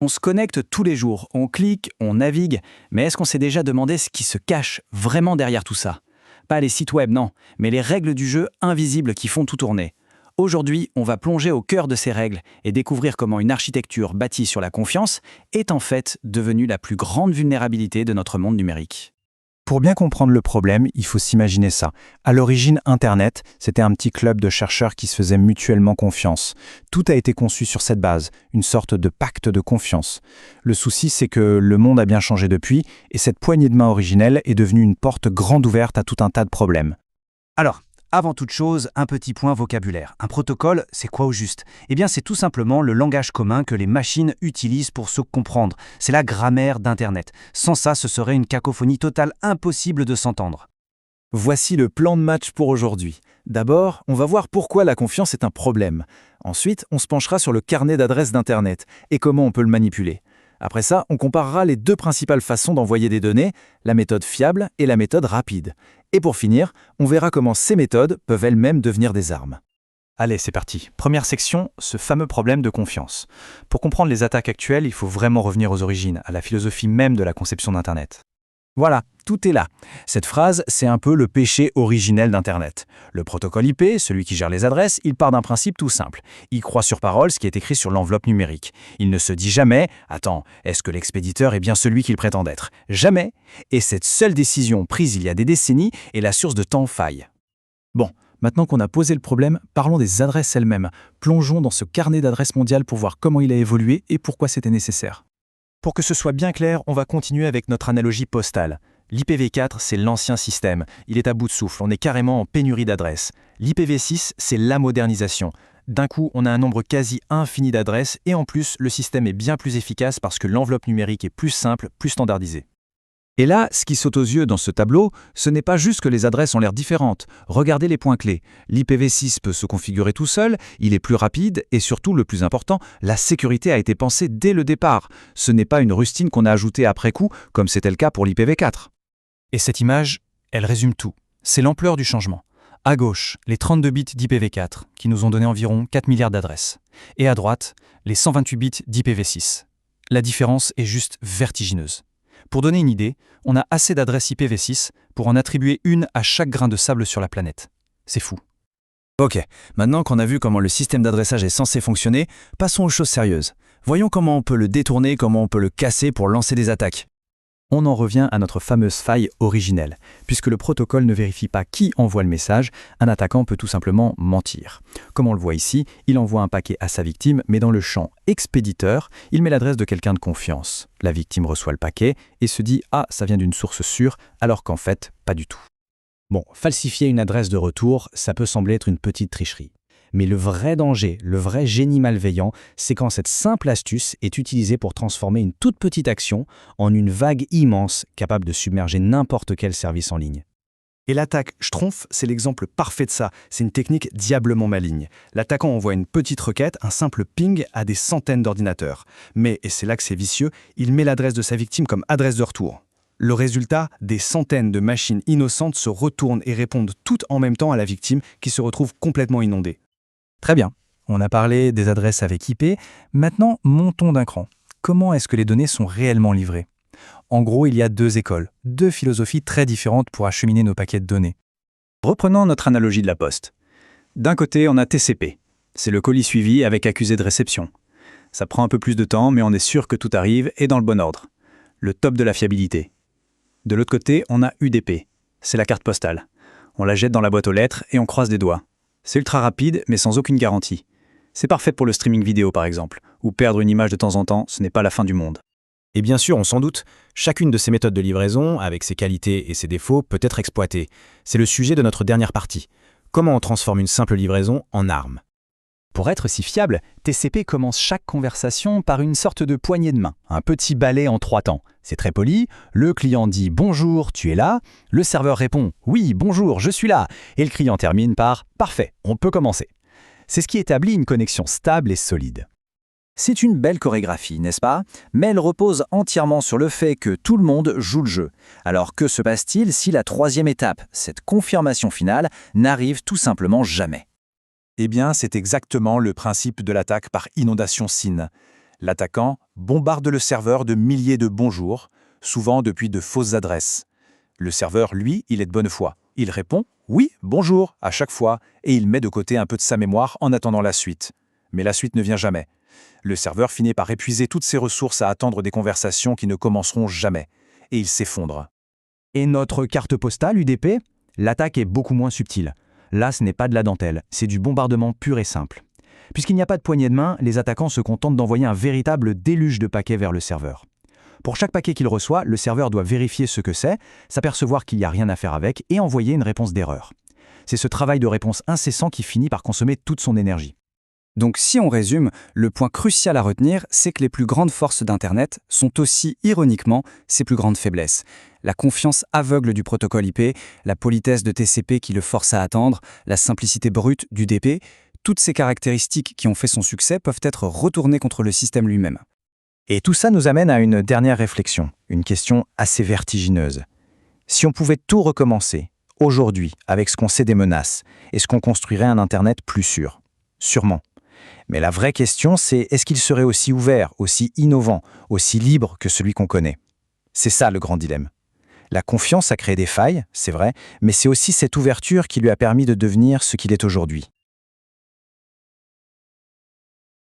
On se connecte tous les jours, on clique, on navigue, mais est-ce qu'on s'est déjà demandé ce qui se cache vraiment derrière tout ça? Pas les sites web, non, mais les règles du jeu invisibles qui font tout tourner. Aujourd'hui, on va plonger au cœur de ces règles et découvrir comment une architecture bâtie sur la confiance est en fait devenue la plus grande vulnérabilité de notre monde numérique. Pour bien comprendre le problème, il faut s'imaginer ça. À l'origine, Internet, c'était un petit club de chercheurs qui se faisaient mutuellement confiance. Tout a été conçu sur cette base, une sorte de pacte de confiance. Le souci, c'est que le monde a bien changé depuis, et cette poignée de main originelle est devenue une porte grande ouverte à tout un tas de problèmes. Alors, avant toute chose, un petit point vocabulaire. Un protocole, c'est quoi au juste? Eh bien, c'est tout simplement le langage commun que les machines utilisent pour se comprendre. C'est la grammaire d'Internet. Sans ça, ce serait une cacophonie totale, impossible de s'entendre. Voici le plan de match pour aujourd'hui. D'abord, on va voir pourquoi la confiance est un problème. Ensuite, on se penchera sur le carnet d'adresses d'Internet et comment on peut le manipuler. Après ça, on comparera les deux principales façons d'envoyer des données, la méthode fiable et la méthode rapide. Et pour finir, on verra comment ces méthodes peuvent elles-mêmes devenir des armes. Allez, c'est parti. Première section, ce fameux problème de confiance. Pour comprendre les attaques actuelles, il faut vraiment revenir aux origines, à la philosophie même de la conception d'Internet. Voilà, tout est là. Cette phrase, c'est un peu le péché originel d'Internet. Le protocole IP, celui qui gère les adresses, il part d'un principe tout simple. Il croit sur parole ce qui est écrit sur l'enveloppe numérique. Il ne se dit jamais « Attends, est-ce que l'expéditeur est bien celui qu'il prétend être ?» Jamais. Et cette seule décision prise il y a des décennies est la source de tant de failles. Bon, maintenant qu'on a posé le problème, parlons des adresses elles-mêmes. Plongeons dans ce carnet d'adresses mondiales pour voir comment il a évolué et pourquoi c'était nécessaire. Pour que ce soit bien clair, on va continuer avec notre analogie postale. L'IPv4, c'est l'ancien système. Il est à bout de souffle, on est carrément en pénurie d'adresses. L'IPv6, c'est la modernisation. D'un coup, on a un nombre quasi infini d'adresses et en plus, le système est bien plus efficace parce que l'enveloppe numérique est plus simple, plus standardisée. Et là, ce qui saute aux yeux dans ce tableau, ce n'est pas juste que les adresses ont l'air différentes. Regardez les points clés. L'IPv6 peut se configurer tout seul, il est plus rapide et surtout, le plus important, la sécurité a été pensée dès le départ. Ce n'est pas une rustine qu'on a ajoutée après coup, comme c'était le cas pour l'IPv4. Et cette image, elle résume tout. C'est l'ampleur du changement. À gauche, les 32 bits d'IPv4, qui nous ont donné environ 4 milliards d'adresses. Et à droite, les 128 bits d'IPv6. La différence est juste vertigineuse. Pour donner une idée, on a assez d'adresses IPv6 pour en attribuer une à chaque grain de sable sur la planète. C'est fou. Ok, maintenant qu'on a vu comment le système d'adressage est censé fonctionner, passons aux choses sérieuses. Voyons comment on peut le détourner, comment on peut le casser pour lancer des attaques. On en revient à notre fameuse faille originelle. Puisque le protocole ne vérifie pas qui envoie le message, un attaquant peut tout simplement mentir. Comme on le voit ici, il envoie un paquet à sa victime, mais dans le champ « expéditeur », il met l'adresse de quelqu'un de confiance. La victime reçoit le paquet et se dit « Ah, ça vient d'une source sûre », alors qu'en fait, pas du tout. Bon, falsifier une adresse de retour, ça peut sembler être une petite tricherie. Mais le vrai danger, le vrai génie malveillant, c'est quand cette simple astuce est utilisée pour transformer une toute petite action en une vague immense capable de submerger n'importe quel service en ligne. Et l'attaque Schtroumpf, c'est l'exemple parfait de ça. C'est une technique diablement maligne. L'attaquant envoie une petite requête, un simple ping à des centaines d'ordinateurs. Mais, et c'est là que c'est vicieux, il met l'adresse de sa victime comme adresse de retour. Le résultat, des centaines de machines innocentes se retournent et répondent toutes en même temps à la victime qui se retrouve complètement inondée. Très bien, on a parlé des adresses avec IP, maintenant montons d'un cran. Comment est-ce que les données sont réellement livrées? En gros, il y a deux écoles, deux philosophies très différentes pour acheminer nos paquets de données. Reprenons notre analogie de la poste. D'un côté, on a TCP. C'est le colis suivi avec accusé de réception. Ça prend un peu plus de temps, mais on est sûr que tout arrive et dans le bon ordre. Le top de la fiabilité. De l'autre côté, on a UDP. C'est la carte postale. On la jette dans la boîte aux lettres et on croise des doigts. C'est ultra rapide, mais sans aucune garantie. C'est parfait pour le streaming vidéo, par exemple, où perdre une image de temps en temps, ce n'est pas la fin du monde. Et bien sûr, on s'en doute, chacune de ces méthodes de livraison, avec ses qualités et ses défauts, peut être exploitée. C'est le sujet de notre dernière partie. Comment on transforme une simple livraison en arme? Pour être si fiable, TCP commence chaque conversation par une sorte de poignée de main, un petit balai en 3 temps. C'est très poli, le client dit « Bonjour, tu es là ?» Le serveur répond « Oui, bonjour, je suis là » et le client termine par « Parfait, on peut commencer ». C'est ce qui établit une connexion stable et solide. C'est une belle chorégraphie, n'est-ce pas? Mais elle repose entièrement sur le fait que tout le monde joue le jeu. Alors que se passe-t-il si la troisième étape, cette confirmation finale, n'arrive tout simplement jamais? Eh bien, c'est exactement le principe de l'attaque par inondation SYN. L'attaquant bombarde le serveur de milliers de bonjours, souvent depuis de fausses adresses. Le serveur, lui, il est de bonne foi. Il répond « oui, bonjour » à chaque fois et il met de côté un peu de sa mémoire en attendant la suite. Mais la suite ne vient jamais. Le serveur finit par épuiser toutes ses ressources à attendre des conversations qui ne commenceront jamais. Et il s'effondre. Et notre carte postale UDP? L'attaque est beaucoup moins subtile. Là, ce n'est pas de la dentelle, c'est du bombardement pur et simple. Puisqu'il n'y a pas de poignée de main, les attaquants se contentent d'envoyer un véritable déluge de paquets vers le serveur. Pour chaque paquet qu'il reçoit, le serveur doit vérifier ce que c'est, s'apercevoir qu'il n'y a rien à faire avec et envoyer une réponse d'erreur. C'est ce travail de réponse incessant qui finit par consommer toute son énergie. Donc si on résume, le point crucial à retenir, c'est que les plus grandes forces d'Internet sont aussi, ironiquement, ses plus grandes faiblesses. La confiance aveugle du protocole IP, la politesse de TCP qui le force à attendre, la simplicité brute d'UDP, toutes ces caractéristiques qui ont fait son succès peuvent être retournées contre le système lui-même. Et tout ça nous amène à une dernière réflexion, une question assez vertigineuse. Si on pouvait tout recommencer, aujourd'hui, avec ce qu'on sait des menaces, est-ce qu'on construirait un Internet plus sûr? Sûrement. Mais la vraie question, c'est est-ce qu'il serait aussi ouvert, aussi innovant, aussi libre que celui qu'on connaît? C'est ça le grand dilemme. La confiance a créé des failles, c'est vrai, mais c'est aussi cette ouverture qui lui a permis de devenir ce qu'il est aujourd'hui.